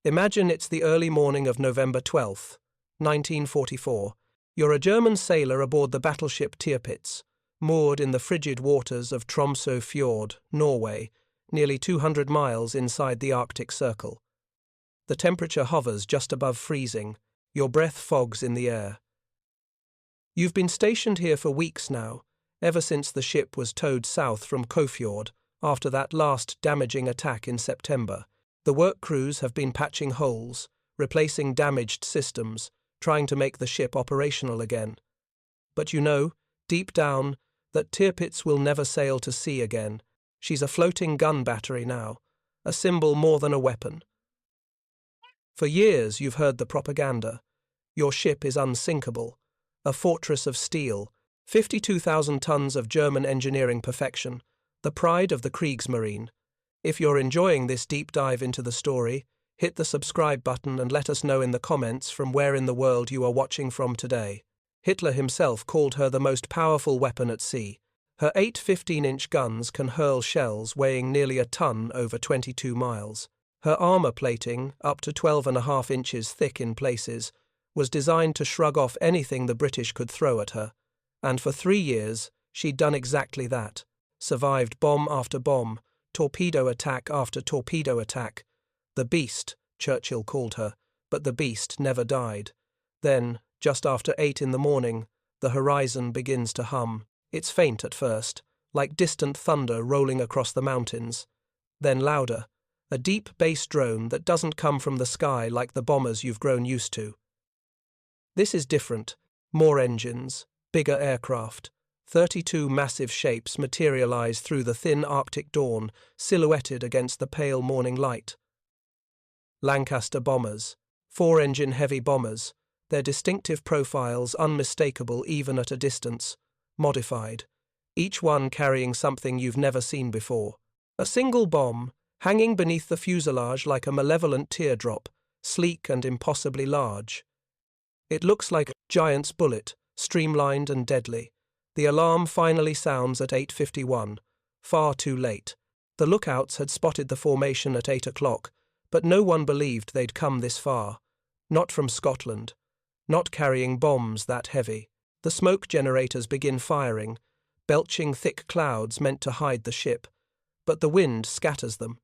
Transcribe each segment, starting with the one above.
Imagine it's the early morning of November 12th, 1944. You're a German sailor aboard the battleship Tirpitz, moored in the frigid waters of Tromsø Fjord, Norway, nearly 200 miles inside the Arctic Circle. The temperature hovers just above freezing, your breath fogs in the air. You've been stationed here for weeks now, ever since the ship was towed south from Kåfjord after that last damaging attack in September. The work crews have been patching holes, replacing damaged systems, trying to make the ship operational again. But you know, deep down, that Tirpitz will never sail to sea again. She's a floating gun battery now, a symbol more than a weapon. For years you've heard the propaganda. Your ship is unsinkable, a fortress of steel, 52,000 tons of German engineering perfection, the pride of the Kriegsmarine. If you're enjoying this deep dive into the story, hit the subscribe button and let us know in the comments from where in the world you are watching from today. Hitler himself called her the most powerful weapon at sea. Her 8 15-inch guns can hurl shells weighing nearly a ton over 22 miles. Her armor plating, up to 12.5 inches thick in places, was designed to shrug off anything the British could throw at her. And for 3 years, she'd done exactly that. Survived bomb after bomb, torpedo attack after torpedo attack. The Beast, Churchill called her, but the Beast never died. Then, just after 8 in the morning, the horizon begins to hum. It's faint at first, like distant thunder rolling across the mountains. Then louder, a deep bass drone that doesn't come from the sky like the bombers you've grown used to. This is different. More engines, bigger aircraft. 32 massive shapes materialize through the thin Arctic dawn, silhouetted against the pale morning light. Lancaster bombers, 4-engine heavy bombers, their distinctive profiles unmistakable even at a distance, modified, each one carrying something you've never seen before. A single bomb, hanging beneath the fuselage like a malevolent teardrop, sleek and impossibly large. It looks like a giant's bullet, streamlined and deadly. The alarm finally sounds at 8:51, far too late. The lookouts had spotted the formation at 8 o'clock, but no one believed they'd come this far. Not from Scotland. Not carrying bombs that heavy. The smoke generators begin firing, belching thick clouds meant to hide the ship, but the wind scatters them.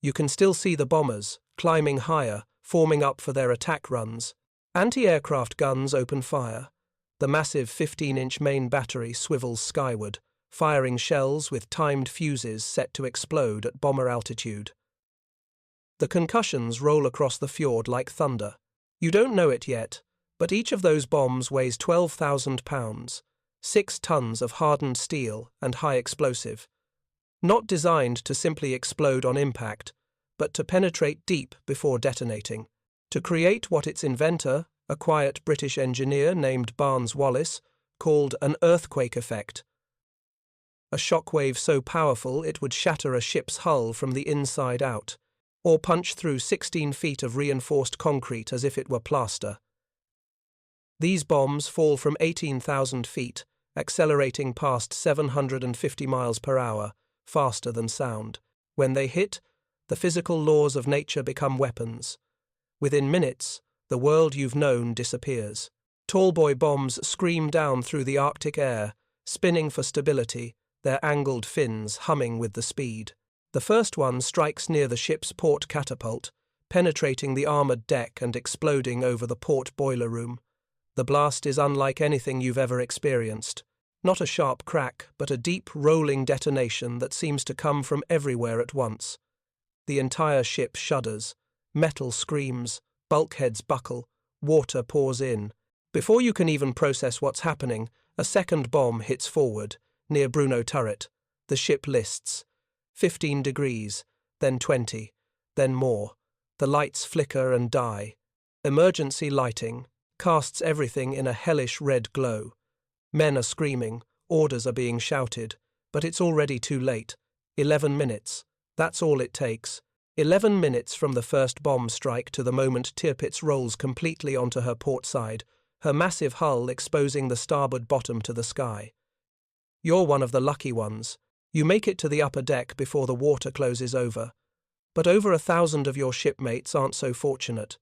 You can still see the bombers, climbing higher, forming up for their attack runs. Anti-aircraft guns open fire. The massive 15-inch main battery swivels skyward, firing shells with timed fuses set to explode at bomber altitude. The concussions roll across the fjord like thunder. You don't know it yet, but each of those bombs weighs 12,000 pounds, 6 tons of hardened steel and high explosive. Not designed to simply explode on impact, but to penetrate deep before detonating. To create what its inventor, a quiet British engineer named Barnes-Wallis, called an earthquake effect. A shockwave so powerful it would shatter a ship's hull from the inside out, or punch through 16 feet of reinforced concrete as if it were plaster. These bombs fall from 18,000 feet, accelerating past 750 miles per hour, faster than sound. When they hit, the physical laws of nature become weapons. Within minutes, the world you've known disappears. Tallboy bombs scream down through the Arctic air, spinning for stability, their angled fins humming with the speed. The first one strikes near the ship's port catapult, penetrating the armoured deck and exploding over the port boiler room. The blast is unlike anything you've ever experienced. Not a sharp crack, but a deep, rolling detonation that seems to come from everywhere at once. The entire ship shudders. Metal screams, bulkheads buckle, water pours in. Before you can even process what's happening, a second bomb hits forward, near Bruno turret. The ship lists. 15 degrees, then 20, then more. The lights flicker and die. Emergency lighting casts everything in a hellish red glow. Men are screaming, orders are being shouted, but it's already too late. 11 minutes. That's all it takes. 11 minutes from the first bomb strike to the moment Tirpitz rolls completely onto her port side, her massive hull exposing the starboard bottom to the sky. You're one of the lucky ones. You make it to the upper deck before the water closes over. But over 1,000 of your shipmates aren't so fortunate.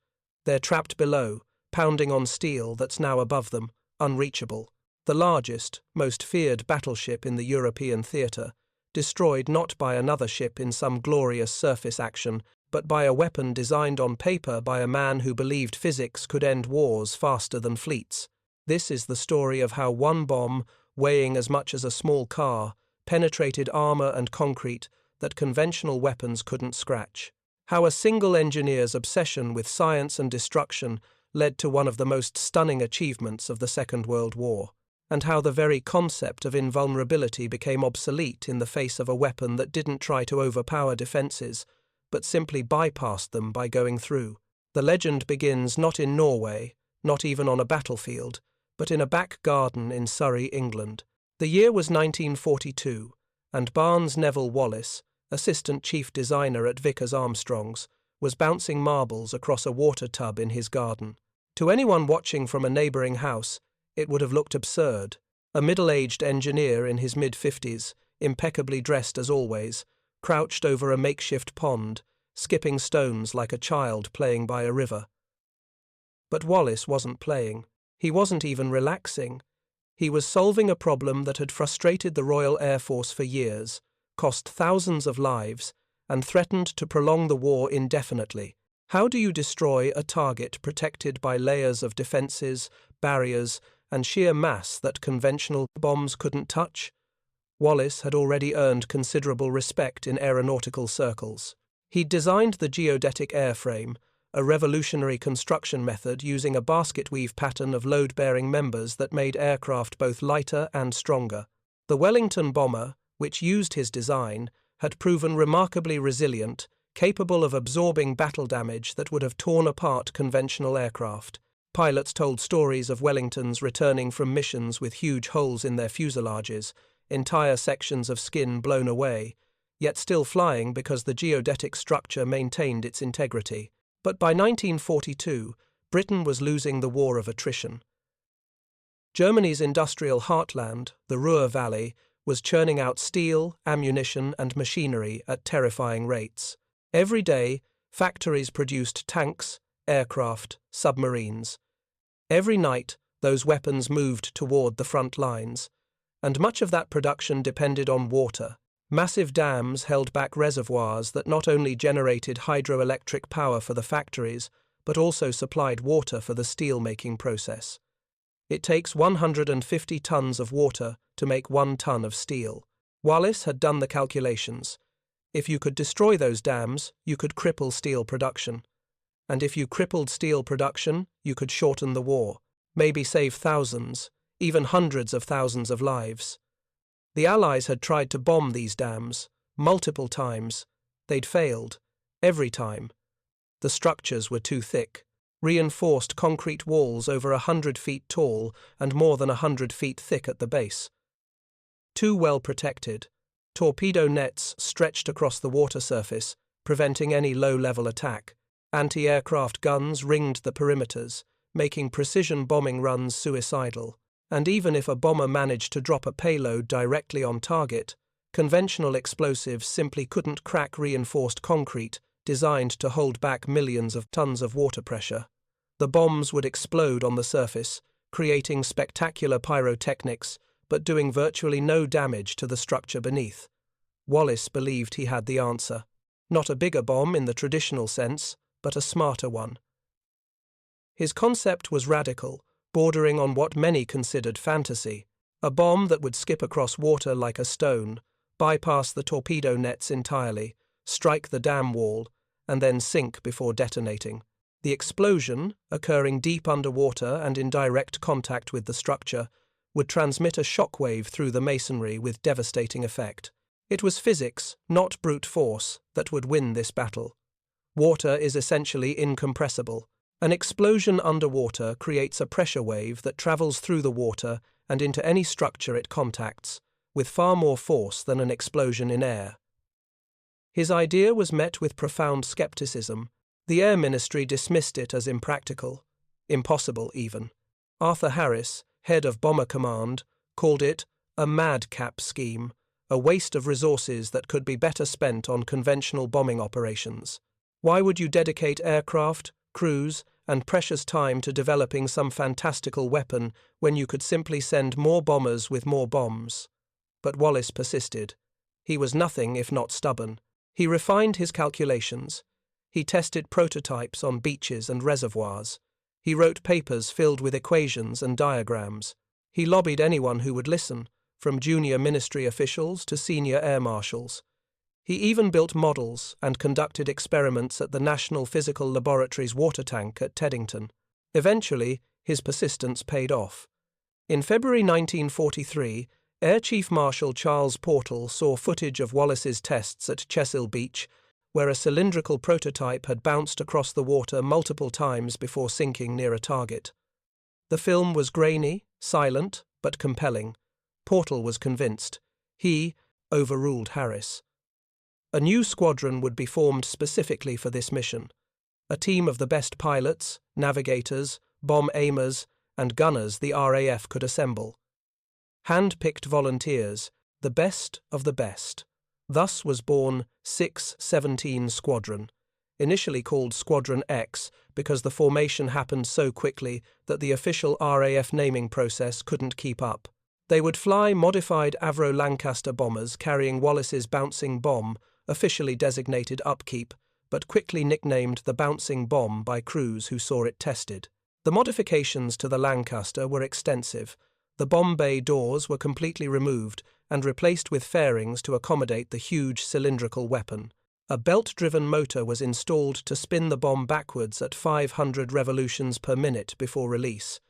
They're trapped below, pounding on steel that's now above them, unreachable. The largest, most feared battleship in the European theatre, destroyed not by another ship in some glorious surface action, but by a weapon designed on paper by a man who believed physics could end wars faster than fleets. This is the story of how one bomb, weighing as much as a small car, penetrated armor and concrete that conventional weapons couldn't scratch. How a single engineer's obsession with science and destruction led to one of the most stunning achievements of the Second World War, and how the very concept of invulnerability became obsolete in the face of a weapon that didn't try to overpower defenses, but simply bypassed them by going through. The legend begins not in Norway, not even on a battlefield, but in a back garden in Surrey, England. The year was 1942, and Barnes Neville Wallace, assistant chief designer at Vickers Armstrongs, was bouncing marbles across a water tub in his garden. To anyone watching from a neighbouring house, it would have looked absurd. A middle-aged engineer in his mid-50s, impeccably dressed as always, crouched over a makeshift pond, skipping stones like a child playing by a river. But Wallace wasn't playing. He wasn't even relaxing. He was solving a problem that had frustrated the Royal Air Force for years, cost thousands of lives, and threatened to prolong the war indefinitely. How do you destroy a target protected by layers of defenses, barriers, and sheer mass that conventional bombs couldn't touch? Wallace had already earned considerable respect in aeronautical circles. He'd designed the geodetic airframe, a revolutionary construction method using a basket weave pattern of load-bearing members that made aircraft both lighter and stronger. The Wellington bomber, which used his design, had proven remarkably resilient, capable of absorbing battle damage that would have torn apart conventional aircraft. Pilots told stories of Wellingtons returning from missions with huge holes in their fuselages, entire sections of skin blown away, yet still flying because the geodetic structure maintained its integrity. But by 1942, Britain was losing the war of attrition. Germany's industrial heartland, the Ruhr Valley, was churning out steel, ammunition, and machinery at terrifying rates. Every day, factories produced tanks, aircraft, submarines. Every night, those weapons moved toward the front lines, and much of that production depended on water. Massive dams held back reservoirs that not only generated hydroelectric power for the factories, but also supplied water for the steel-making process. It takes 150 tons of water to make 1 ton of steel. Wallace had done the calculations. If you could destroy those dams, you could cripple steel production. And if you crippled steel production, you could shorten the war, maybe save thousands, even hundreds of thousands of lives. The Allies had tried to bomb these dams, multiple times. They'd failed, every time. The structures were too thick. Reinforced concrete walls over 100 feet tall and more than 100 feet thick at the base. Too well protected. Torpedo nets stretched across the water surface, preventing any low-level attack. Anti-aircraft guns ringed the perimeters, making precision bombing runs suicidal. And even if a bomber managed to drop a payload directly on target, conventional explosives simply couldn't crack reinforced concrete designed to hold back millions of tons of water pressure. The bombs would explode on the surface, creating spectacular pyrotechnics, but doing virtually no damage to the structure beneath. Wallace believed he had the answer. Not a bigger bomb in the traditional sense, but a smarter one. His concept was radical, bordering on what many considered fantasy. A bomb that would skip across water like a stone, bypass the torpedo nets entirely, strike the dam wall, and then sink before detonating. The explosion, occurring deep underwater and in direct contact with the structure, would transmit a shockwave through the masonry with devastating effect. It was physics, not brute force, that would win this battle. Water is essentially incompressible. An explosion underwater creates a pressure wave that travels through the water and into any structure it contacts, with far more force than an explosion in air. His idea was met with profound skepticism. The Air Ministry dismissed it as impractical, impossible even. Arthur Harris, head of Bomber Command, called it a madcap scheme, a waste of resources that could be better spent on conventional bombing operations. Why would you dedicate aircraft, crews, and precious time to developing some fantastical weapon when you could simply send more bombers with more bombs? But Wallace persisted. He was nothing if not stubborn. He refined his calculations. He tested prototypes on beaches and reservoirs. He wrote papers filled with equations and diagrams. He lobbied anyone who would listen, from junior ministry officials to senior air marshals. He even built models and conducted experiments at the National Physical Laboratory's water tank at Teddington. Eventually, his persistence paid off. In February 1943, Air Chief Marshal Charles Portal saw footage of Wallace's tests at Chesil Beach, where a cylindrical prototype had bounced across the water multiple times before sinking near a target. The film was grainy, silent, but compelling. Portal was convinced. He overruled Harris. A new squadron would be formed specifically for this mission. A team of the best pilots, navigators, bomb aimers, and gunners the RAF could assemble. Hand-picked volunteers, the best of the best. Thus was born 617 Squadron, initially called Squadron X because the formation happened so quickly that the official RAF naming process couldn't keep up. They would fly modified Avro Lancaster bombers carrying Wallace's bouncing bomb, officially designated Upkeep, but quickly nicknamed the Bouncing Bomb by crews who saw it tested. The modifications to the Lancaster were extensive. The bomb bay doors were completely removed and replaced with fairings to accommodate the huge cylindrical weapon. A belt-driven motor was installed to spin the bomb backwards at 500 revolutions per minute before release,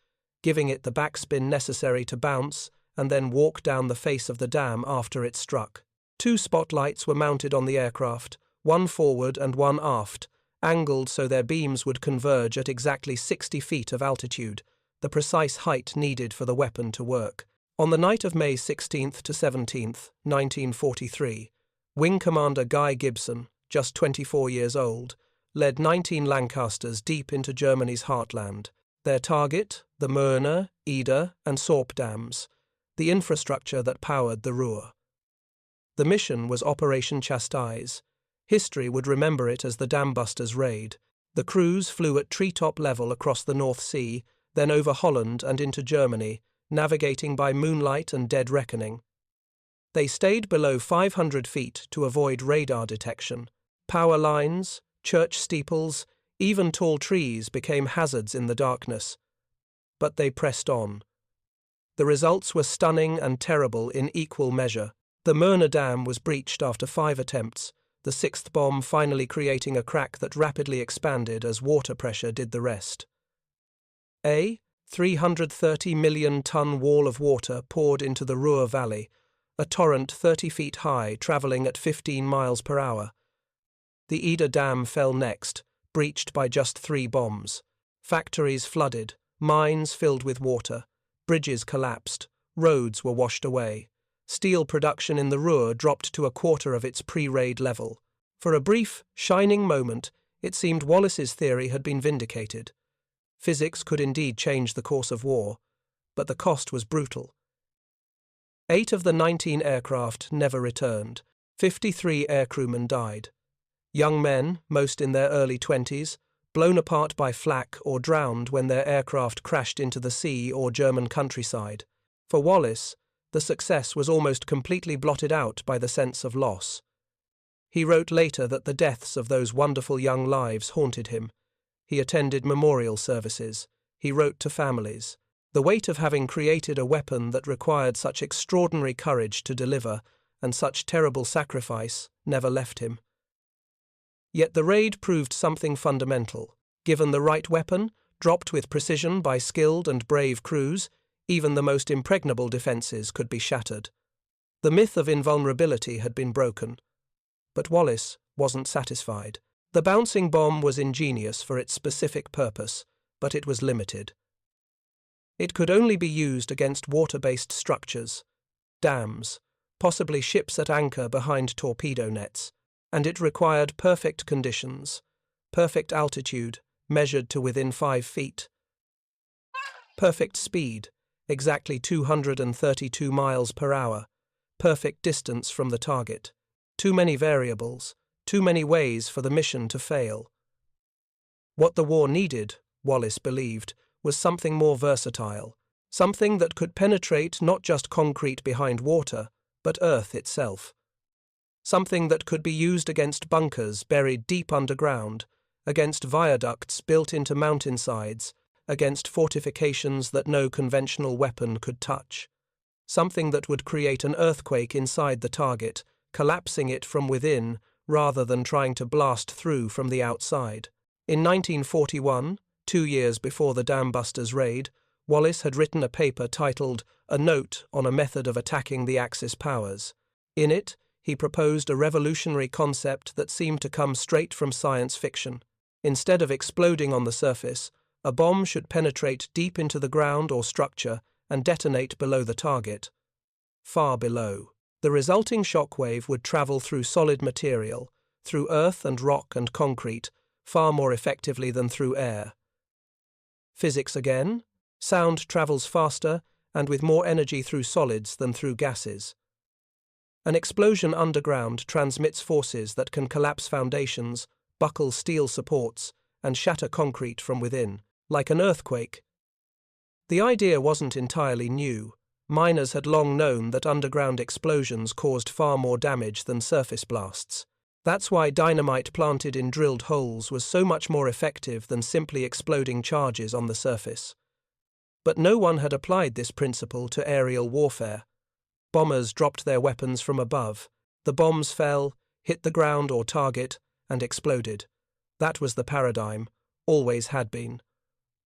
giving it the backspin necessary to bounce and then walk down the face of the dam after it struck. 2 spotlights were mounted on the aircraft, one forward and one aft, angled so their beams would converge at exactly 60 feet of altitude, the precise height needed for the weapon to work. On the night of May 16th to 17th, 1943, Wing Commander Guy Gibson, just 24 years old, led 19 Lancasters deep into Germany's heartland. Their target, the Möhne, Eder, and Sorp dams, the infrastructure that powered the Ruhr. The mission was Operation Chastise. History would remember it as the Dambusters Raid. The crews flew at treetop level across the North Sea, then over Holland and into Germany, navigating by moonlight and dead reckoning. They stayed below 500 feet to avoid radar detection. Power lines, church steeples, even tall trees became hazards in the darkness. But they pressed on. The results were stunning and terrible in equal measure. The Möhne Dam was breached after 5 attempts, the 6th bomb finally creating a crack that rapidly expanded as water pressure did the rest. A 330 million-ton wall of water poured into the Ruhr Valley, a torrent 30 feet high travelling at 15 miles per hour. The Eder Dam fell next, breached by just 3 bombs. Factories flooded, mines filled with water, bridges collapsed, roads were washed away. Steel production in the Ruhr dropped to a quarter of its pre-raid level. For a brief, shining moment, it seemed Wallace's theory had been vindicated. Physics could indeed change the course of war, but the cost was brutal. 8 of the 19 aircraft never returned. 53 aircrewmen died. Young men, most in their early 20s, blown apart by flak or drowned when their aircraft crashed into the sea or German countryside. For Wallace, the success was almost completely blotted out by the sense of loss. He wrote later that the deaths of those wonderful young lives haunted him. He attended memorial services. He wrote to families. The weight of having created a weapon that required such extraordinary courage to deliver and such terrible sacrifice never left him. Yet the raid proved something fundamental. Given the right weapon, dropped with precision by skilled and brave crews, even the most impregnable defences could be shattered. The myth of invulnerability had been broken. But Wallace wasn't satisfied. The bouncing bomb was ingenious for its specific purpose, but it was limited. It could only be used against water-based structures, dams, possibly ships at anchor behind torpedo nets, and it required perfect conditions, perfect altitude, measured to within 5 feet, perfect speed, exactly 232 miles per hour, perfect distance from the target. Too many variables, too many ways for the mission to fail. What the war needed, Wallace believed, was something more versatile, something that could penetrate not just concrete behind water, but earth itself. Something that could be used against bunkers buried deep underground, against viaducts built into mountainsides, against fortifications that no conventional weapon could touch. Something that would create an earthquake inside the target, collapsing it from within rather than trying to blast through from the outside. In 1941, 2 years before the Dambusters raid, Wallace had written a paper titled A Note on a Method of Attacking the Axis Powers. In it, he proposed a revolutionary concept that seemed to come straight from science fiction. Instead of exploding on the surface, a bomb should penetrate deep into the ground or structure and detonate below the target. Far below. The resulting shockwave would travel through solid material, through earth and rock and concrete, far more effectively than through air. Physics again. Sound travels faster and with more energy through solids than through gases. An explosion underground transmits forces that can collapse foundations, buckle steel supports, and shatter concrete from within, like an earthquake. The idea wasn't entirely new. Miners had long known that underground explosions caused far more damage than surface blasts. That's why dynamite planted in drilled holes was so much more effective than simply exploding charges on the surface. But no one had applied this principle to aerial warfare. Bombers dropped their weapons from above. The bombs fell, hit the ground or target, and exploded. That was the paradigm, always had been.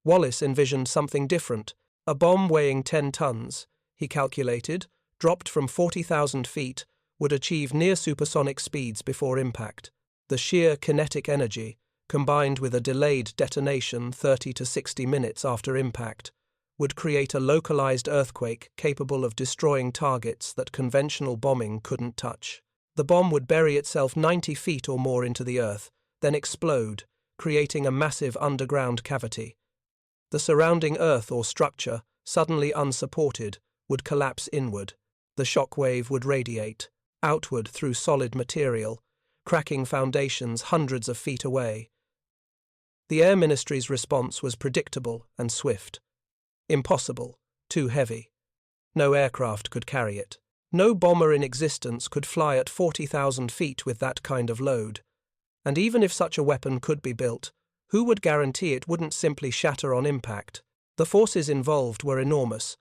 Wallace envisioned something different. A bomb weighing 10 tons, he calculated, dropped from 40,000 feet, would achieve near supersonic speeds before impact. The sheer kinetic energy, combined with a delayed detonation 30 to 60 minutes after impact, would create a localized earthquake capable of destroying targets that conventional bombing couldn't touch. The bomb would bury itself 90 feet or more into the earth, then explode, creating a massive underground cavity. The surrounding earth or structure, suddenly unsupported, would collapse inward. The shockwave would radiate, outward through solid material, cracking foundations hundreds of feet away. The Air Ministry's response was predictable and swift. Impossible, too heavy. No aircraft could carry it. No bomber in existence could fly at 40,000 feet with that kind of load. And even if such a weapon could be built, who would guarantee it wouldn't simply shatter on impact? The forces involved were enormous.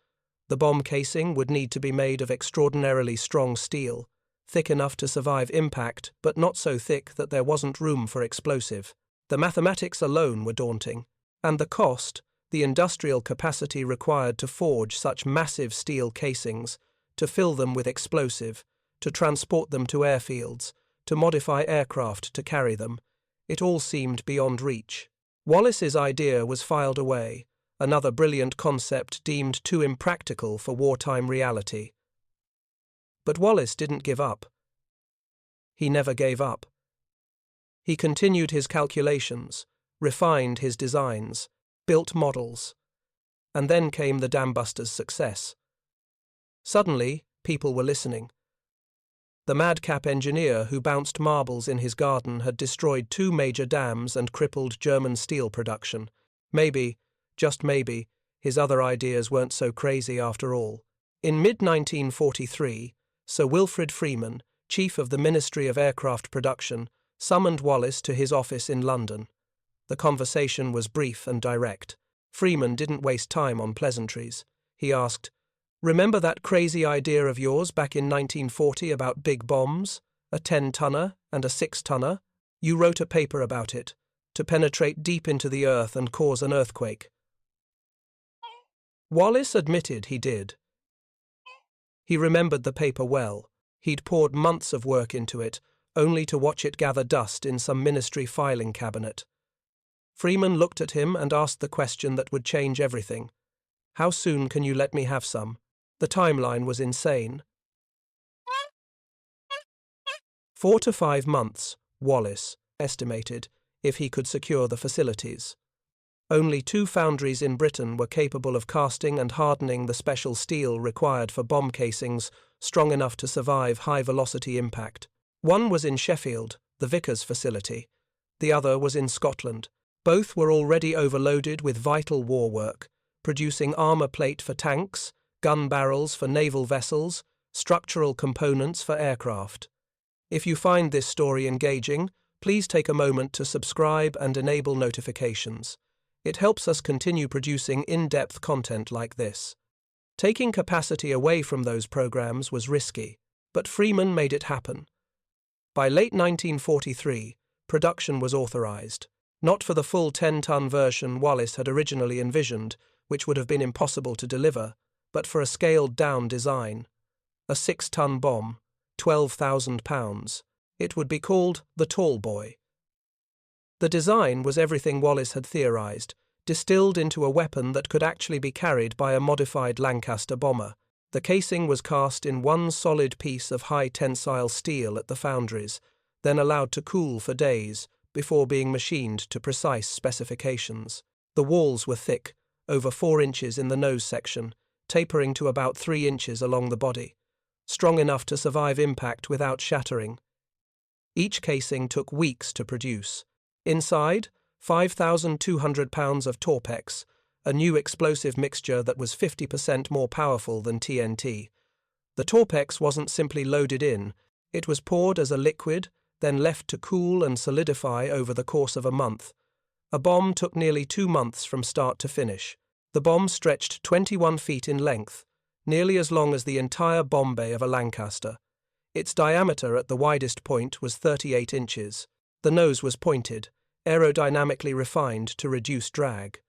The bomb casing would need to be made of extraordinarily strong steel, thick enough to survive impact, but not so thick that there wasn't room for explosive. The mathematics alone were daunting. And the cost, the industrial capacity required to forge such massive steel casings, to fill them with explosive, to transport them to airfields, to modify aircraft to carry them, it all seemed beyond reach. Wallace's idea was filed away, another brilliant concept deemed too impractical for wartime reality. But Wallace didn't give up. He never gave up. He continued his calculations, refined his designs, built models. And then came the Dambusters' success. Suddenly, people were listening. The madcap engineer who bounced marbles in his garden had destroyed 2 major dams and crippled German steel production. Maybe, just maybe, his other ideas weren't so crazy after all. In mid-1943, Sir Wilfrid Freeman, chief of the Ministry of Aircraft Production, summoned Wallace to his office in London. The conversation was brief and direct. Freeman didn't waste time on pleasantries. He asked, "Remember that crazy idea of yours back in 1940 about big bombs, a 10-tonner and a 6-tonner? You wrote a paper about it, to penetrate deep into the earth and cause an earthquake." Wallace admitted he did. He remembered the paper well. He'd poured months of work into it, only to watch it gather dust in some ministry filing cabinet. Freeman looked at him and asked the question that would change everything. "How soon can you let me have some?" The timeline was insane. 4 to 5 months, Wallace estimated, if he could secure the facilities. Only 2 foundries in Britain were capable of casting and hardening the special steel required for bomb casings strong enough to survive high-velocity impact. One was in Sheffield, the Vickers facility. The other was in Scotland. Both were already overloaded with vital war work, producing armour plate for tanks, gun barrels for naval vessels, structural components for aircraft. If you find this story engaging, please take a moment to subscribe and enable notifications. It helps us continue producing in-depth content like this. Taking capacity away from those programs was risky, but Freeman made it happen. By late 1943, production was authorized, not for the full 10-ton version Wallace had originally envisioned, which would have been impossible to deliver, but for a scaled-down design. A 6-ton bomb, 12,000 pounds. It would be called the Tallboy. The design was everything Wallace had theorized, distilled into a weapon that could actually be carried by a modified Lancaster bomber. The casing was cast in one solid piece of high-tensile steel at the foundries, then allowed to cool for days before being machined to precise specifications. The walls were thick, over 4 inches in the nose section, tapering to about 3 inches along the body, strong enough to survive impact without shattering. Each casing took weeks to produce. Inside, 5,200 pounds of Torpex, a new explosive mixture that was 50% more powerful than TNT. The Torpex wasn't simply loaded in, it was poured as a liquid, then left to cool and solidify over the course of a month. A bomb took nearly 2 months from start to finish. The bomb stretched 21 feet in length, nearly as long as the entire bomb bay of a Lancaster. Its diameter at the widest point was 38 inches. The nose was pointed, aerodynamically refined to reduce drag.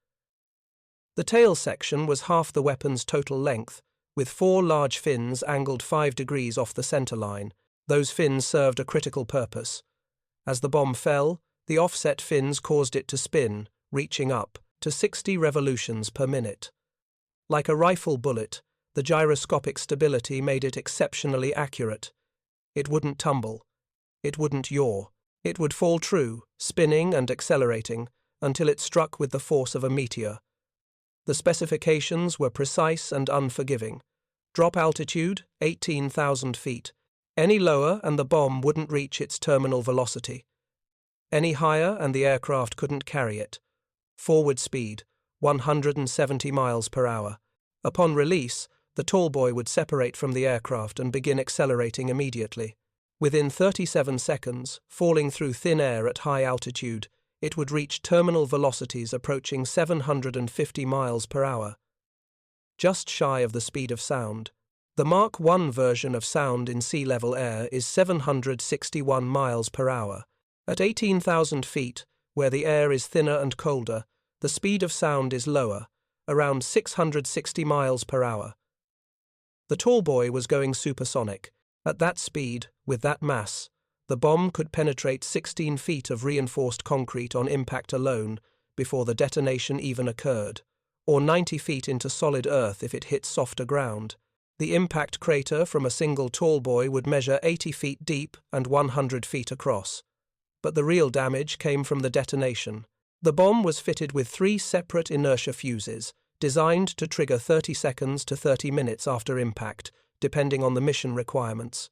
The tail section was half the weapon's total length, with 4 large fins angled 5 degrees off the center line. Those fins served a critical purpose. As the bomb fell, the offset fins caused it to spin, reaching up to 60 revolutions per minute. Like a rifle bullet, the gyroscopic stability made it exceptionally accurate. It wouldn't tumble. It wouldn't yaw. It would fall true, spinning and accelerating, until it struck with the force of a meteor. The specifications were precise and unforgiving. Drop altitude, 18,000 feet. Any lower and the bomb wouldn't reach its terminal velocity. Any higher and the aircraft couldn't carry it. Forward speed, 170 miles per hour. Upon release, the Tallboy would separate from the aircraft and begin accelerating immediately. Within 37 seconds, falling through thin air at high altitude, it would reach terminal velocities approaching 750 miles per hour. Just shy of the speed of sound. The Mark I version of sound in sea-level air is 761 miles per hour. At 18,000 feet, where the air is thinner and colder, the speed of sound is lower, around 660 miles per hour. The Tallboy was going supersonic. At that speed, with that mass, the bomb could penetrate 16 feet of reinforced concrete on impact alone before the detonation even occurred, or 90 feet into solid earth if it hit softer ground. The impact crater from a single Tallboy would measure 80 feet deep and 100 feet across. But the real damage came from the detonation. The bomb was fitted with 3 separate inertia fuses, designed to trigger 30 seconds to 30 minutes after impact, depending on the mission requirements.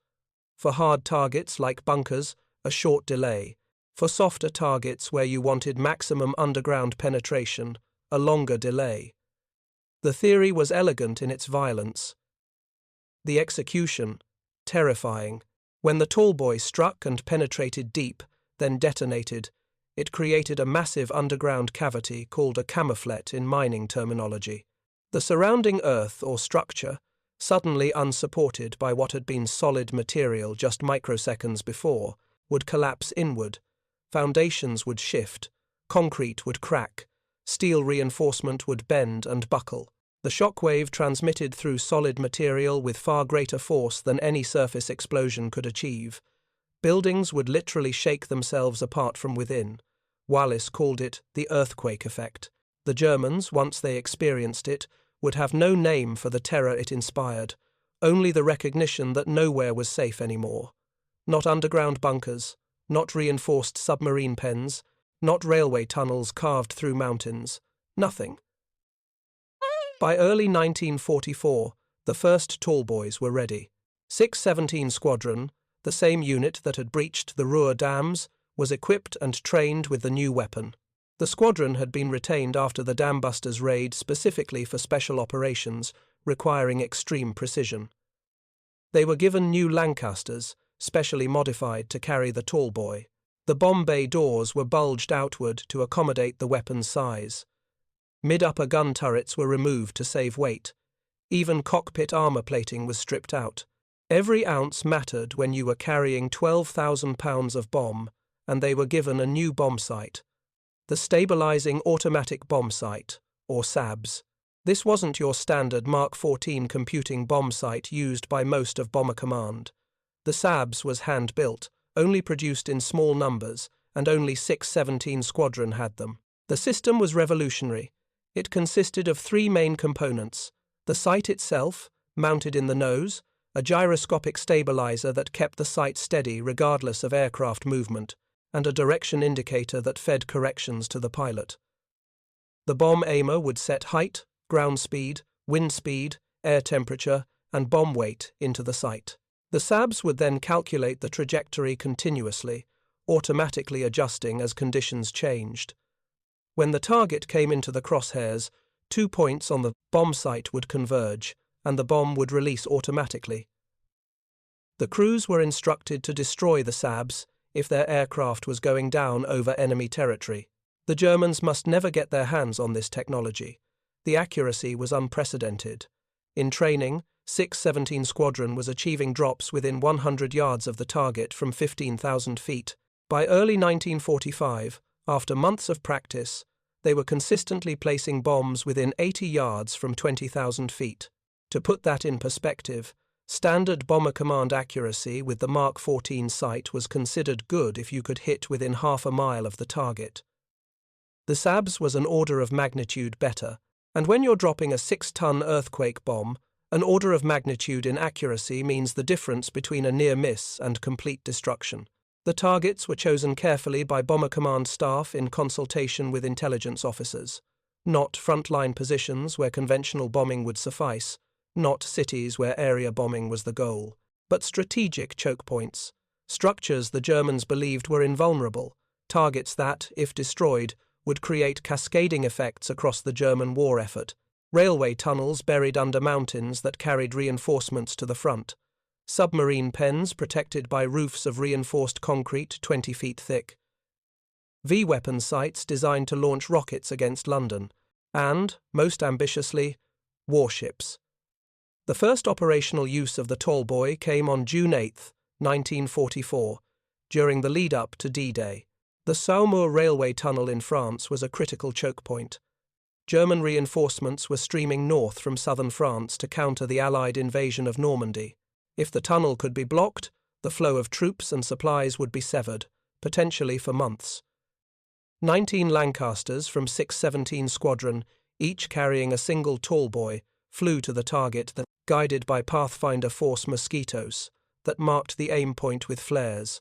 For hard targets like bunkers, a short delay. For softer targets where you wanted maximum underground penetration, a longer delay. The theory was elegant in its violence. The execution, terrifying. When the Tallboy struck and penetrated deep, then detonated, it created a massive underground cavity called a camouflet in mining terminology. The surrounding earth or structure, suddenly unsupported by what had been solid material just microseconds before, would collapse inward. Foundations would shift, concrete would crack, steel reinforcement would bend and buckle. The shockwave transmitted through solid material with far greater force than any surface explosion could achieve. Buildings would literally shake themselves apart from within. Wallace called it the earthquake effect. The Germans, once they experienced it, would have no name for the terror it inspired, only the recognition that nowhere was safe anymore. Not underground bunkers, not reinforced submarine pens, not railway tunnels carved through mountains. Nothing. By early 1944, the first Tallboys were ready. 617 Squadron, the same unit that had breached the Ruhr dams, was equipped and trained with the new weapon. The squadron had been retained after the dambusters raid specifically for special operations requiring extreme precision. They were given new Lancasters, specially modified to carry the Tallboy. The bomb bay doors were bulged outward to accommodate the weapon's size. Mid-upper gun turrets were removed to save weight. Even cockpit armor plating was stripped out. Every ounce mattered when you were carrying 12,000 pounds of bomb, and they were given a new bomb sight. The Stabilizing Automatic Bomb Sight, or SABS. This wasn't your standard Mark 14 computing bomb sight used by most of Bomber Command. The SABS was hand-built, only produced in small numbers, and only 617 Squadron had them. The system was revolutionary. It consisted of three main components: the sight itself, mounted in the nose, a gyroscopic stabilizer that kept the sight steady regardless of aircraft movement, and a direction indicator that fed corrections to the pilot. The bomb aimer would set height, ground speed, wind speed, air temperature, and bomb weight into the sight. The SABS would then calculate the trajectory continuously, automatically adjusting as conditions changed. When the target came into the crosshairs, 2 points on the bomb sight would converge, and the bomb would release automatically. The crews were instructed to destroy the SABS if their aircraft was going down over enemy territory. The Germans must never get their hands on this technology. The accuracy was unprecedented. In training, 617 Squadron was achieving drops within 100 yards of the target from 15,000 feet. By early 1945, after months of practice, they were consistently placing bombs within 80 yards from 20,000 feet. To put that in perspective, standard Bomber Command accuracy with the Mark 14 sight was considered good if you could hit within half a mile of the target. The SABS was an order of magnitude better, and when you're dropping a 6-ton earthquake bomb, an order of magnitude in accuracy means the difference between a near miss and complete destruction. The targets were chosen carefully by Bomber Command staff in consultation with intelligence officers. Not frontline positions where conventional bombing would suffice, not cities where area bombing was the goal, but strategic choke points, structures the Germans believed were invulnerable, targets that, if destroyed, would create cascading effects across the German war effort, railway tunnels buried under mountains that carried reinforcements to the front, submarine pens protected by roofs of reinforced concrete 20 feet thick, V-weapon sites designed to launch rockets against London, and, most ambitiously, warships. The first operational use of the Tallboy came on June 8, 1944, during the lead-up to D-Day. The Saumur railway tunnel in France was a critical choke point. German reinforcements were streaming north from southern France to counter the Allied invasion of Normandy. If the tunnel could be blocked, the flow of troops and supplies would be severed, potentially for months. 19 Lancasters from 617 Squadron, each carrying a single Tallboy, flew to the target that, guided by Pathfinder Force Mosquitoes, that marked the aim point with flares.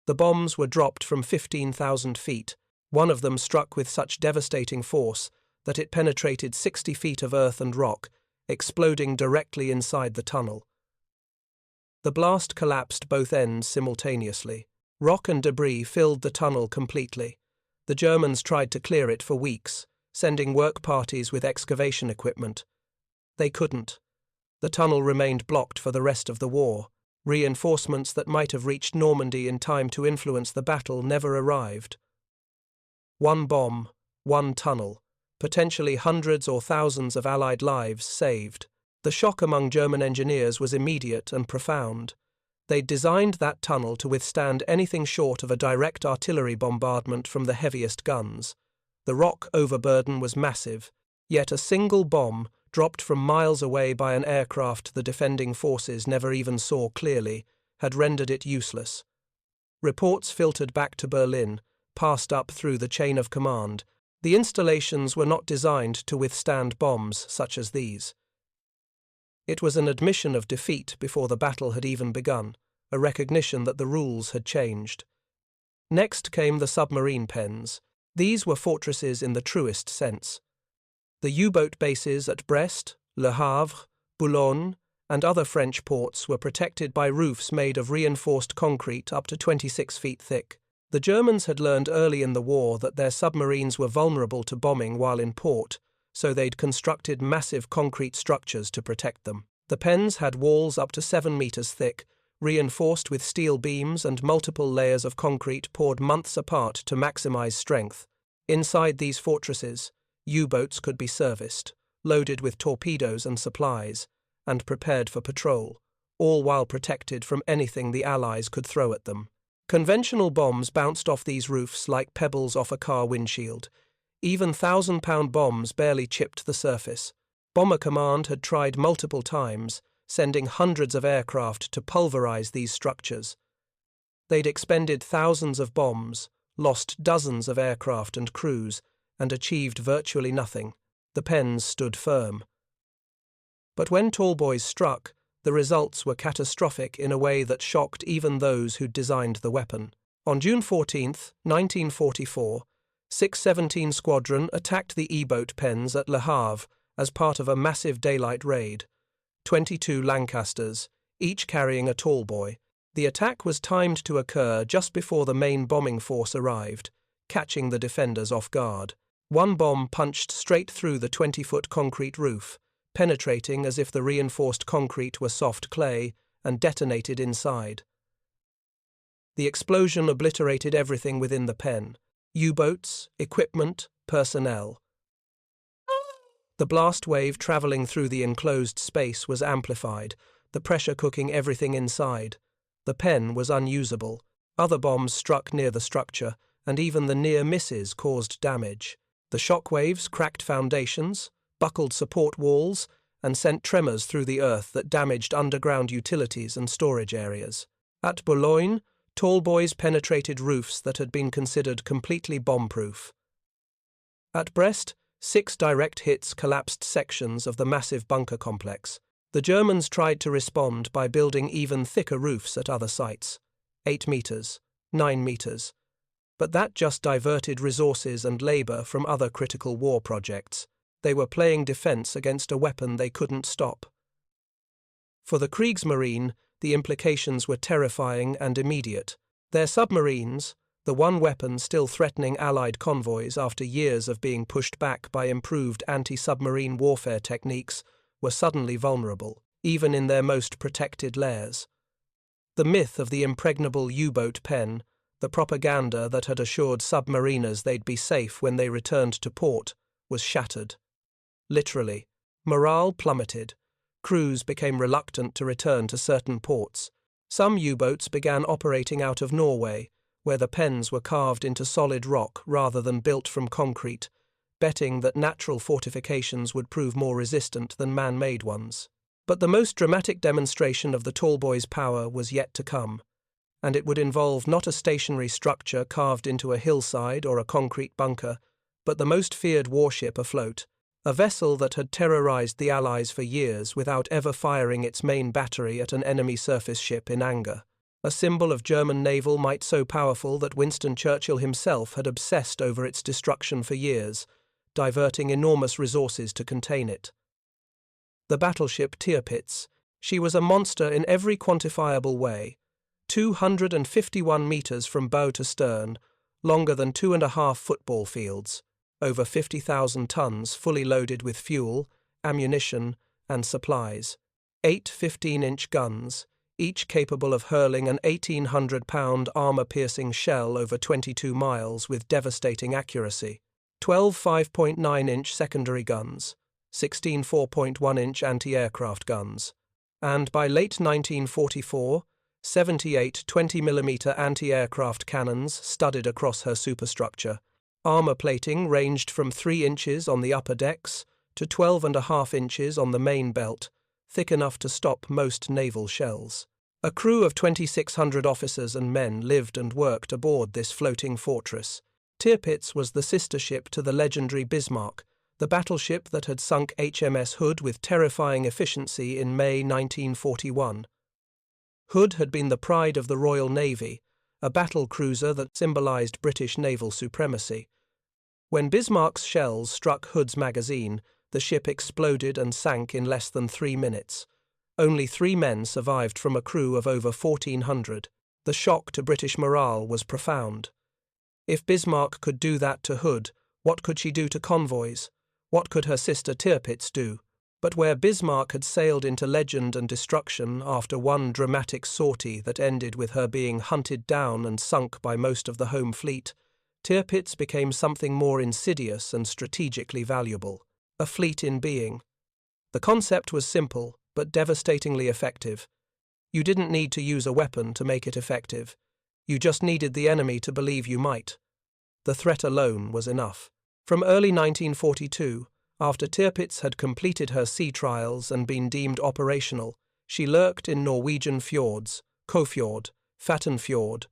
The bombs were dropped from 15,000 feet, one of them struck with such devastating force that it penetrated 60 feet of earth and rock, exploding directly inside the tunnel. The blast collapsed both ends simultaneously. Rock and debris filled the tunnel completely. The Germans tried to clear it for weeks, sending work parties with excavation equipment. They couldn't. The tunnel remained blocked for the rest of the war. Reinforcements that might have reached Normandy in time to influence the battle never arrived. One bomb, one tunnel, potentially hundreds or thousands of Allied lives saved. The shock among German engineers was immediate and profound. They'd designed that tunnel to withstand anything short of a direct artillery bombardment from the heaviest guns. The rock overburden was massive, yet a single bomb, dropped from miles away by an aircraft the defending forces never even saw clearly, had rendered it useless. Reports filtered back to Berlin, passed up through the chain of command. The installations were not designed to withstand bombs such as these. It was an admission of defeat before the battle had even begun, a recognition that the rules had changed. Next came the submarine pens. These were fortresses in the truest sense. The U-boat bases at Brest, Le Havre, Boulogne, and other French ports were protected by roofs made of reinforced concrete up to 26 feet thick. The Germans had learned early in the war that their submarines were vulnerable to bombing while in port, so they'd constructed massive concrete structures to protect them. The pens had walls up to 7 meters thick, reinforced with steel beams and multiple layers of concrete poured months apart to maximize strength. Inside these fortresses, U-boats could be serviced, loaded with torpedoes and supplies, and prepared for patrol, all while protected from anything the Allies could throw at them. Conventional bombs bounced off these roofs like pebbles off a car windshield. Even 1,000-pound bombs barely chipped the surface. Bomber Command had tried multiple times, sending hundreds of aircraft to pulverize these structures. They'd expended thousands of bombs, lost dozens of aircraft and crews, and achieved virtually nothing. The pens stood firm. But when Tallboys struck, the results were catastrophic in a way that shocked even those who'd designed the weapon. On June 14, 1944, 617 Squadron attacked the E-boat pens at Le Havre as part of a massive daylight raid. 22 Lancasters, each carrying a Tallboy. The attack was timed to occur just before the main bombing force arrived, catching the defenders off guard. One bomb punched straight through the 20-foot concrete roof, penetrating as if the reinforced concrete were soft clay, and detonated inside. The explosion obliterated everything within the pen: U-boats, equipment, personnel. The blast wave traveling through the enclosed space was amplified, the pressure cooking everything inside. The pen was unusable. Other bombs struck near the structure, and even the near misses caused damage. The shock waves cracked foundations, buckled support walls, and sent tremors through the earth that damaged underground utilities and storage areas. At Boulogne, Tallboys penetrated roofs that had been considered completely bomb-proof. At Brest, 6 direct hits collapsed sections of the massive bunker complex. The Germans tried to respond by building even thicker roofs at other sites, 8 meters, 9 meters. But that just diverted resources and labor from other critical war projects. They were playing defense against a weapon they couldn't stop. For the Kriegsmarine, the implications were terrifying and immediate. Their submarines, the one weapon still threatening Allied convoys after years of being pushed back by improved anti-submarine warfare techniques, were suddenly vulnerable, even in their most protected layers. The myth of the impregnable U-boat pen, the propaganda that had assured submariners they'd be safe when they returned to port, was shattered. Literally, morale plummeted. Crews became reluctant to return to certain ports. Some U-boats began operating out of Norway, where the pens were carved into solid rock rather than built from concrete, betting that natural fortifications would prove more resistant than man-made ones. But the most dramatic demonstration of the Tallboys' power was yet to come, and it would involve not a stationary structure carved into a hillside or a concrete bunker, but the most feared warship afloat, a vessel that had terrorized the Allies for years without ever firing its main battery at an enemy surface ship in anger. A symbol of German naval might so powerful that Winston Churchill himself had obsessed over its destruction for years, diverting enormous resources to contain it. The battleship Tirpitz. She was a monster in every quantifiable way. 251 meters from bow to stern, longer than 2.5 football fields, over 50,000 tons fully loaded with fuel, ammunition, and supplies. 8 15-inch guns, each capable of hurling an 1,800-pound armor-piercing shell over 22 miles with devastating accuracy. 12 5.9-inch secondary guns, 16 4.1-inch anti-aircraft guns, and by late 1944, 78 20mm anti-aircraft cannons studded across her superstructure. Armor plating ranged from 3 inches on the upper decks to 12.5 inches on the main belt, thick enough to stop most naval shells. A crew of 2,600 officers and men lived and worked aboard this floating fortress. Tirpitz was the sister ship to the legendary Bismarck, the battleship that had sunk HMS Hood with terrifying efficiency in May 1941. Hood had been the pride of the Royal Navy, a battle cruiser that symbolized British naval supremacy. When Bismarck's shells struck Hood's magazine, the ship exploded and sank in less than 3 minutes. Only 3 men survived from a crew of over 1,400. The shock to British morale was profound. If Bismarck could do that to Hood, what could she do to convoys? What could her sister Tirpitz do? But where Bismarck had sailed into legend and destruction after one dramatic sortie that ended with her being hunted down and sunk by most of the home fleet, Tirpitz became something more insidious and strategically valuable, a fleet in being. The concept was simple, but devastatingly effective. You didn't need to use a weapon to make it effective. You just needed the enemy to believe you might. The threat alone was enough. From early 1942, after Tirpitz had completed her sea trials and been deemed operational, she lurked in Norwegian fjords, Kåfjord, Fjord,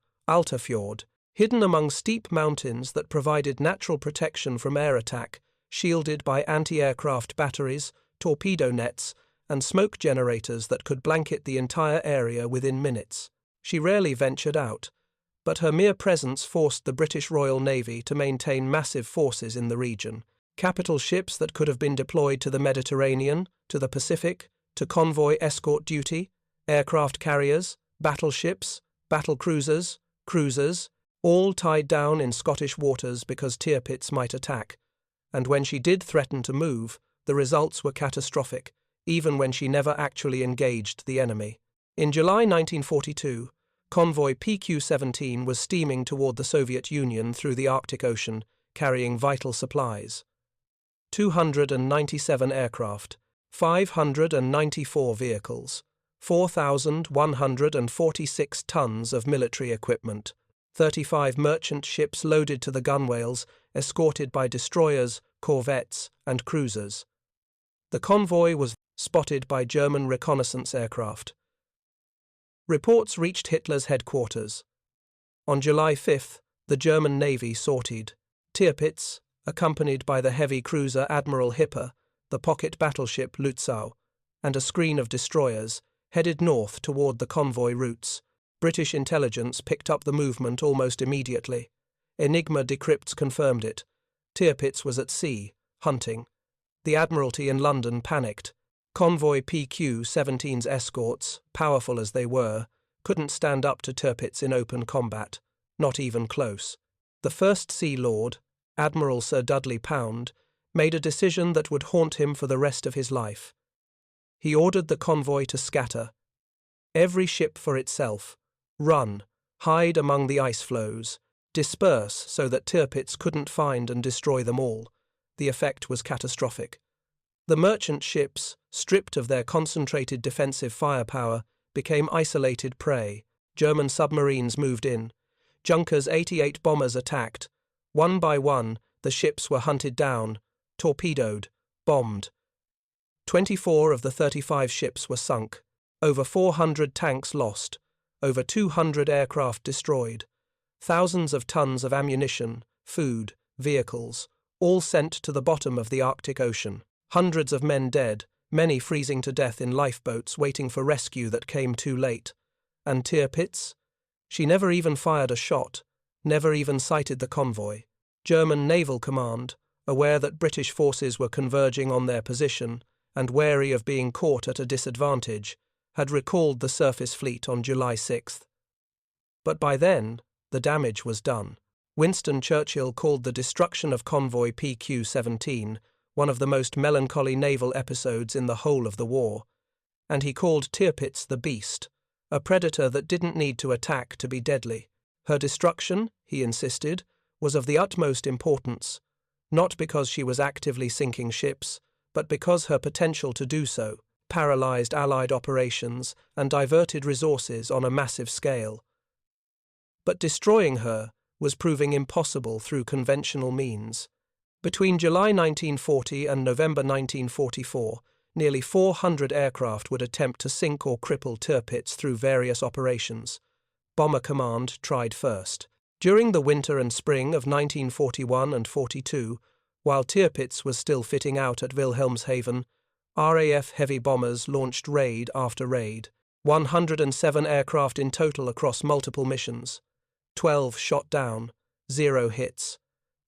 Fjord, hidden among steep mountains that provided natural protection from air attack, shielded by anti-aircraft batteries, torpedo nets, and smoke generators that could blanket the entire area within minutes. She rarely ventured out, but her mere presence forced the British Royal Navy to maintain massive forces in the region. Capital ships that could have been deployed to the Mediterranean, to the Pacific, to convoy escort duty, aircraft carriers, battleships, battle cruisers, all tied down in Scottish waters because Tirpitz might attack. And when she did threaten to move, the results were catastrophic, even when she never actually engaged the enemy. In July 1942, convoy PQ-17 was steaming toward the Soviet Union through the Arctic Ocean, carrying vital supplies. 297 aircraft, 594 vehicles, 4,146 tons of military equipment, 35 merchant ships loaded to the gunwales, escorted by destroyers, corvettes, and cruisers. The convoy was spotted by German reconnaissance aircraft. Reports reached Hitler's headquarters. On July 5th, the German Navy sortied. Tirpitz, accompanied by the heavy cruiser Admiral Hipper, the pocket battleship Lützow, and a screen of destroyers, headed north toward the convoy routes. British intelligence picked up the movement almost immediately. Enigma decrypts confirmed it. Tirpitz was at sea, hunting. The Admiralty in London panicked. Convoy PQ-17's escorts, powerful as they were, couldn't stand up to Tirpitz in open combat, not even close. The First Sea Lord, Admiral Sir Dudley Pound, made a decision that would haunt him for the rest of his life. He ordered the convoy to scatter. Every ship for itself. Run, hide among the ice floes, disperse so that Tirpitz couldn't find and destroy them all. The effect was catastrophic. The merchant ships, stripped of their concentrated defensive firepower, became isolated prey. German submarines moved in. Junkers' 88 bombers attacked. One by one, the ships were hunted down, torpedoed, bombed. 24 of the 35 ships were sunk. Over 400 tanks lost. Over 200 aircraft destroyed. Thousands of tons of ammunition, food, vehicles, all sent to the bottom of the Arctic Ocean. Hundreds of men dead, many freezing to death in lifeboats waiting for rescue that came too late. And Tirpitz? She never even fired a shot, never even sighted the convoy. German Naval Command, aware that British forces were converging on their position and wary of being caught at a disadvantage, had recalled the surface fleet on July 6th. But by then, the damage was done. Winston Churchill called the destruction of convoy PQ-17 one of the most melancholy naval episodes in the whole of the war, and he called Tirpitz the Beast, a predator that didn't need to attack to be deadly. Her destruction, he insisted, was of the utmost importance, not because she was actively sinking ships, but because her potential to do so paralyzed Allied operations and diverted resources on a massive scale. But destroying her was proving impossible through conventional means. Between July 1940 and November 1944, nearly 400 aircraft would attempt to sink or cripple Tirpitz through various operations. Bomber Command tried first. During the winter and spring of 1941 and 42, while Tirpitz was still fitting out at Wilhelmshaven, RAF heavy bombers launched raid after raid. 107 aircraft in total across multiple missions. 12 shot down, 0 hits.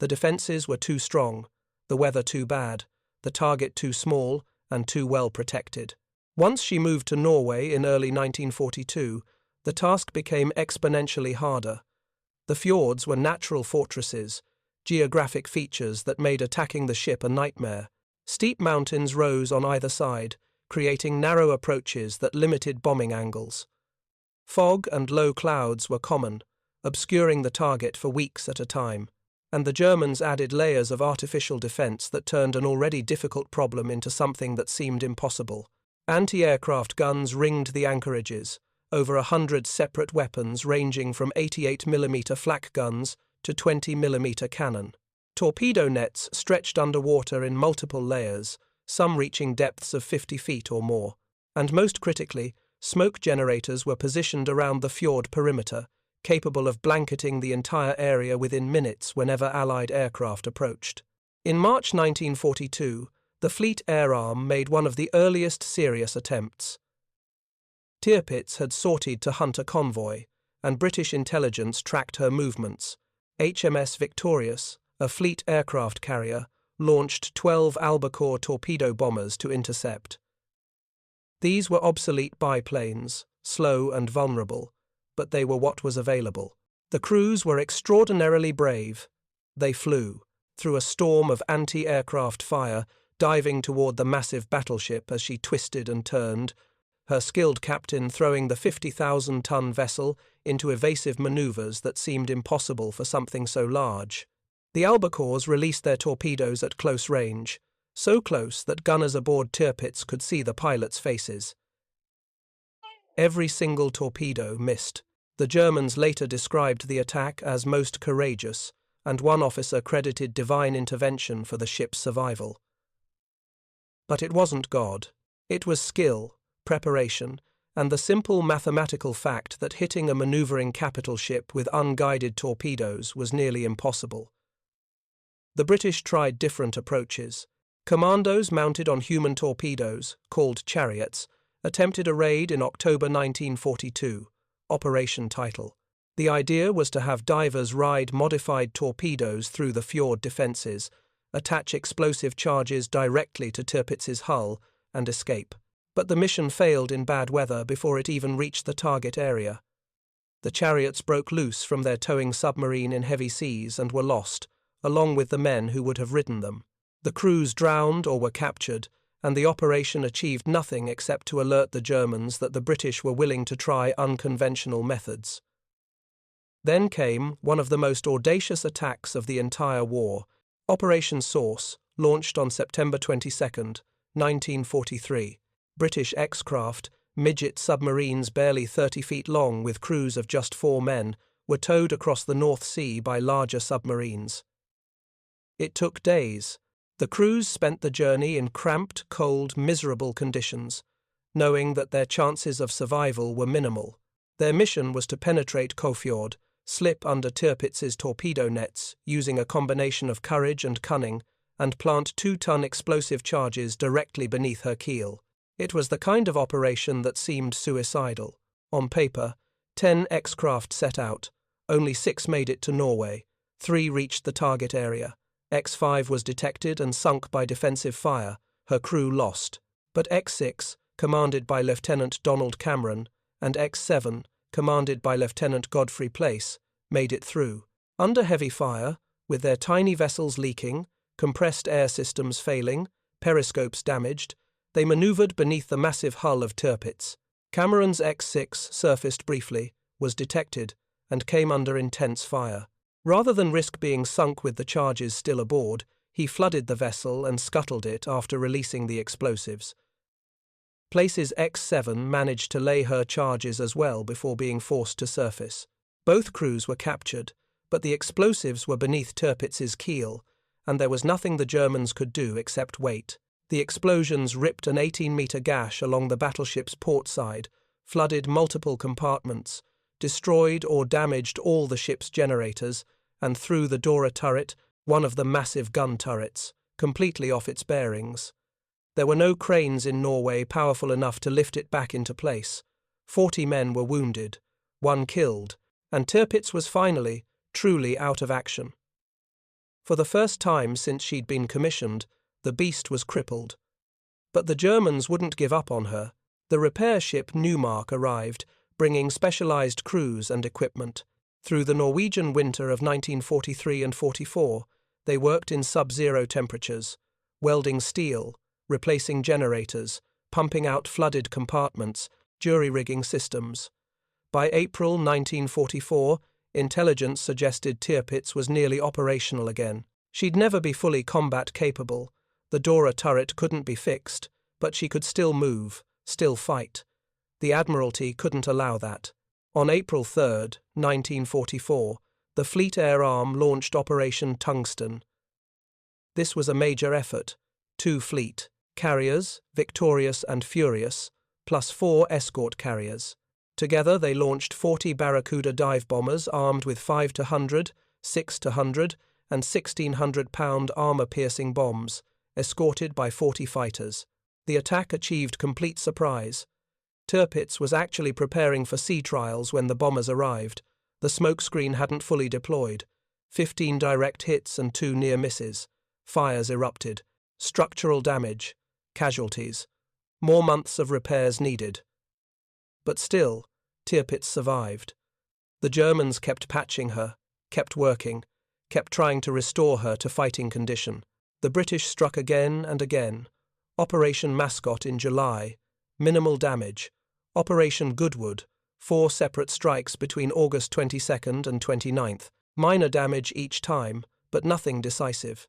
The defences were too strong, the weather too bad, the target too small and too well protected. Once she moved to Norway in early 1942, the task became exponentially harder. The fjords were natural fortresses, geographic features that made attacking the ship a nightmare. Steep mountains rose on either side, creating narrow approaches that limited bombing angles. Fog and low clouds were common, obscuring the target for weeks at a time, and the Germans added layers of artificial defense that turned an already difficult problem into something that seemed impossible. Anti-aircraft guns ringed the anchorages, over 100 separate weapons ranging from 88mm flak guns to 20mm cannon. Torpedo nets stretched underwater in multiple layers, some reaching depths of 50 feet or more. And most critically, smoke generators were positioned around the fjord perimeter, capable of blanketing the entire area within minutes whenever Allied aircraft approached. In March 1942, the Fleet Air Arm made one of the earliest serious attempts. Tirpitz had sortied to hunt a convoy, and British intelligence tracked her movements. HMS Victorious, a fleet aircraft carrier, launched 12 Albacore torpedo bombers to intercept. These were obsolete biplanes, slow and vulnerable, but they were what was available. The crews were extraordinarily brave. They flew, through a storm of anti-aircraft fire, diving toward the massive battleship as she twisted and turned, her skilled captain throwing the 50,000-ton vessel into evasive maneuvers that seemed impossible for something so large. The Albacores released their torpedoes at close range, so close that gunners aboard Tirpitz could see the pilots' faces. Every single torpedo missed. The Germans later described the attack as most courageous, and one officer credited divine intervention for the ship's survival. But it wasn't God. It was skill, preparation, and the simple mathematical fact that hitting a maneuvering capital ship with unguided torpedoes was nearly impossible. The British tried different approaches. Commandos mounted on human torpedoes, called chariots, attempted a raid in October 1942, Operation Title. The idea was to have divers ride modified torpedoes through the fjord defences, attach explosive charges directly to Tirpitz's hull, and escape. But the mission failed in bad weather before it even reached the target area. The chariots broke loose from their towing submarine in heavy seas and were lost, along with the men who would have ridden them. The crews drowned or were captured, and the operation achieved nothing except to alert the Germans that the British were willing to try unconventional methods. Then came one of the most audacious attacks of the entire war, Operation Source, launched on September 22, 1943. British X-craft, midget submarines barely 30 feet long with crews of just 4 men, were towed across the North Sea by larger submarines. It took days. The crews spent the journey in cramped, cold, miserable conditions, knowing that their chances of survival were minimal. Their mission was to penetrate Kåfjord, slip under Tirpitz's torpedo nets using a combination of courage and cunning, and plant 2-ton explosive charges directly beneath her keel. It was the kind of operation that seemed suicidal. On paper, 10 X-craft set out. Only 6 made it to Norway. 3 reached the target area. X-5 was detected and sunk by defensive fire, her crew lost. But X-6, commanded by Lieutenant Donald Cameron, and X-7, commanded by Lieutenant Godfrey Place, made it through. Under heavy fire, with their tiny vessels leaking, compressed air systems failing, periscopes damaged, they maneuvered beneath the massive hull of Tirpitz. Cameron's X-6 surfaced briefly, was detected, and came under intense fire. Rather than risk being sunk with the charges still aboard, he flooded the vessel and scuttled it after releasing the explosives. Place's X-7 managed to lay her charges as well before being forced to surface. Both crews were captured, but the explosives were beneath Tirpitz's keel, and there was nothing the Germans could do except wait. The explosions ripped an 18-meter gash along the battleship's port side, flooded multiple compartments, destroyed or damaged all the ship's generators, and threw the Dora turret, one of the massive gun turrets, completely off its bearings. There were no cranes in Norway powerful enough to lift it back into place. 40 men were wounded, 1 killed, and Tirpitz was finally, truly out of action. For the first time since she'd been commissioned, the beast was crippled. But the Germans wouldn't give up on her. The repair ship Newmark arrived, bringing specialized crews and equipment. Through the Norwegian winter of 1943 and 44, they worked in sub-zero temperatures, welding steel, replacing generators, pumping out flooded compartments, jury-rigging systems. By April 1944, intelligence suggested Tirpitz was nearly operational again. She'd never be fully combat-capable. The Dora turret couldn't be fixed, but she could still move, still fight. The Admiralty couldn't allow that. On April 3, 1944, the Fleet Air Arm launched Operation Tungsten. This was a major effort. 2 fleet carriers, Victorious and Furious, plus 4 escort carriers. Together they launched 40 Barracuda dive bombers armed with 5-100, 6-100, and 1,600-pound armor-piercing bombs, escorted by 40 fighters. The attack achieved complete surprise. Tirpitz was actually preparing for sea trials when the bombers arrived. The smokescreen hadn't fully deployed. 15 direct hits and 2 near misses. Fires erupted. Structural damage. Casualties. More months of repairs needed. But still, Tirpitz survived. The Germans kept patching her, kept working, kept trying to restore her to fighting condition. The British struck again and again. Operation Mascot in July. Minimal damage. Operation Goodwood. 4 separate strikes between August 22nd and 29th. Minor damage each time, but nothing decisive.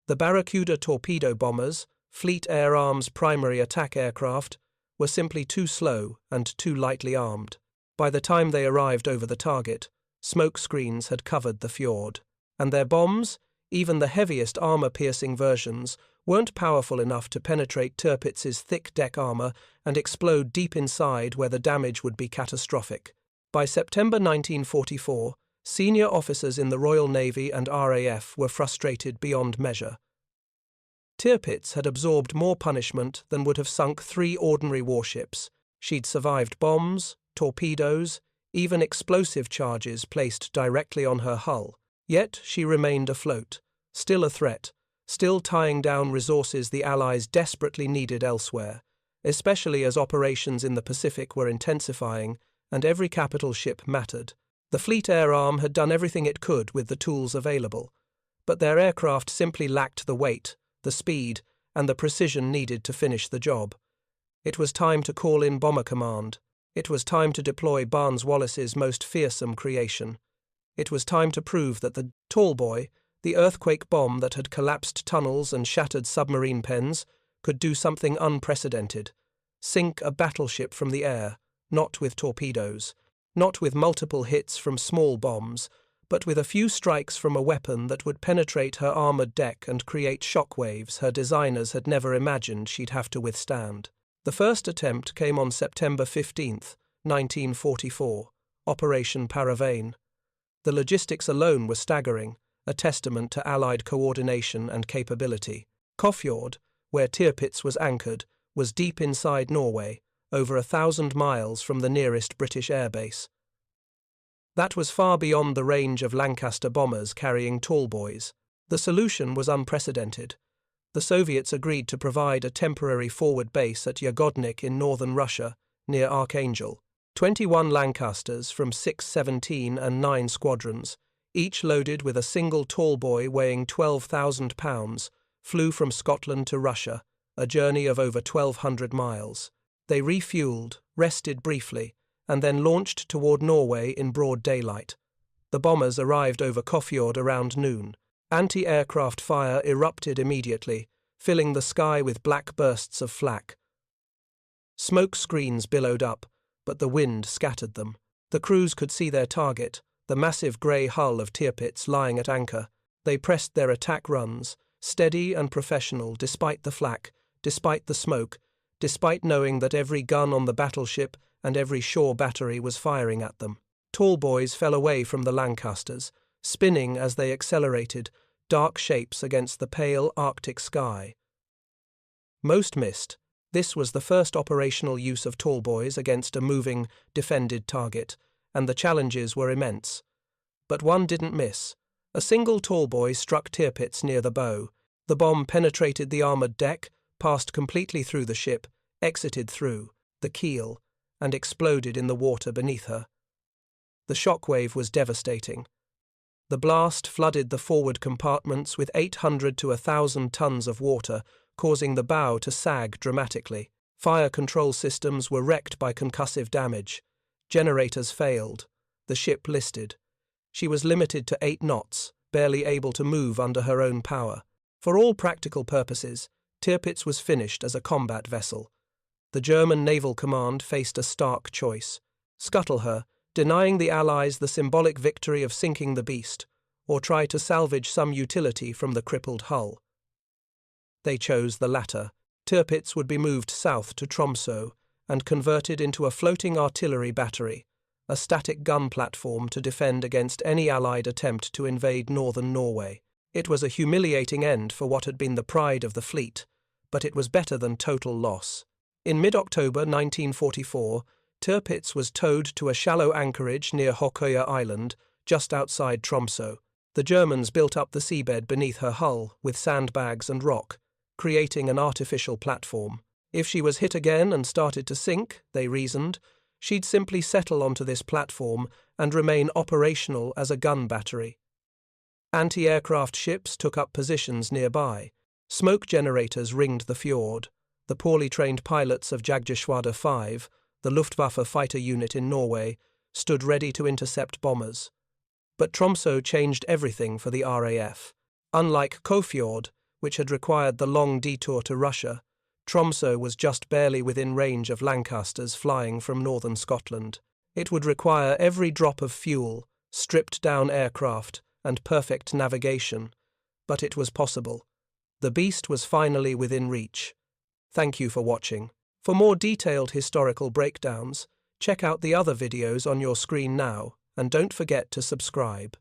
The Barracuda torpedo bombers, Fleet Air Arm's primary attack aircraft, were simply too slow and too lightly armed. By the time they arrived over the target, smoke screens had covered the fjord. And their bombs, even the heaviest armor-piercing versions, weren't powerful enough to penetrate Tirpitz's thick deck armor and explode deep inside where the damage would be catastrophic. By September 1944, senior officers in the Royal Navy and RAF were frustrated beyond measure. Tirpitz had absorbed more punishment than would have sunk 3 ordinary warships. She'd survived bombs, torpedoes, even explosive charges placed directly on her hull. Yet she remained afloat, still a threat, still tying down resources the Allies desperately needed elsewhere, especially as operations in the Pacific were intensifying and every capital ship mattered. The Fleet Air Arm had done everything it could with the tools available, but their aircraft simply lacked the weight, the speed, and the precision needed to finish the job. It was time to call in Bomber Command. It was time to deploy Barnes-Wallis's most fearsome creation. It was time to prove that the Tallboy, the earthquake bomb that had collapsed tunnels and shattered submarine pens, could do something unprecedented. Sink a battleship from the air, not with torpedoes, not with multiple hits from small bombs, but with a few strikes from a weapon that would penetrate her armored deck and create shockwaves her designers had never imagined she'd have to withstand. The first attempt came on September 15, 1944, Operation Paravane. The logistics alone were staggering, a testament to Allied coordination and capability. Kåfjord, where Tirpitz was anchored, was deep inside Norway, over 1,000 miles from the nearest British airbase. That was far beyond the range of Lancaster bombers carrying Tallboys. The solution was unprecedented. The Soviets agreed to provide a temporary forward base at Yagodnik in northern Russia, near Archangel. 21 Lancasters from 617 and 9 squadrons, each loaded with a single Tallboy weighing 12,000 pounds, flew from Scotland to Russia, a journey of over 1,200 miles. They refueled, rested briefly, and then launched toward Norway in broad daylight. The bombers arrived over Kåfjord around noon. Anti-aircraft fire erupted immediately, filling the sky with black bursts of flak. Smoke screens billowed up, but the wind scattered them. The crews could see their target, the massive grey hull of Tirpitz lying at anchor. They pressed their attack runs, steady and professional despite the flak, despite the smoke, despite knowing that every gun on the battleship and every shore battery was firing at them. Tallboys fell away from the Lancasters, spinning as they accelerated, dark shapes against the pale Arctic sky. Most missed. This was the first operational use of Tallboys against a moving, defended target, and the challenges were immense. But one didn't miss. A single Tallboy struck Tirpitz near the bow. The bomb penetrated the armoured deck, passed completely through the ship, exited through the keel and exploded in the water beneath her. The shockwave was devastating. The blast flooded the forward compartments with 800 to 1,000 tons of water, causing the bow to sag dramatically. Fire control systems were wrecked by concussive damage. Generators failed. The ship listed. She was limited to 8 knots, barely able to move under her own power. For all practical purposes, Tirpitz was finished as a combat vessel. The German Naval Command faced a stark choice: scuttle her, denying the Allies the symbolic victory of sinking the beast, or try to salvage some utility from the crippled hull. They chose the latter. Tirpitz would be moved south to Tromsø and converted into a floating artillery battery, a static gun platform to defend against any Allied attempt to invade northern Norway. It was a humiliating end for what had been the pride of the fleet, but it was better than total loss. In mid-October 1944, Tirpitz was towed to a shallow anchorage near Hokkøya Island, just outside Tromsø. The Germans built up the seabed beneath her hull with sandbags and rock, creating an artificial platform. If she was hit again and started to sink, they reasoned, she'd simply settle onto this platform and remain operational as a gun battery. Anti-aircraft ships took up positions nearby. Smoke generators ringed the fjord. The poorly trained pilots of Jagerschwader 5, the Luftwaffe fighter unit in Norway, stood ready to intercept bombers. But Tromsø changed everything for the RAF. Unlike Kåfjord, which had required the long detour to Russia, Tromsø was just barely within range of Lancasters flying from northern Scotland. It would require every drop of fuel, stripped-down aircraft, and perfect navigation, but it was possible. The beast was finally within reach. Thank you for watching. For more detailed historical breakdowns, check out the other videos on your screen now, and don't forget to subscribe.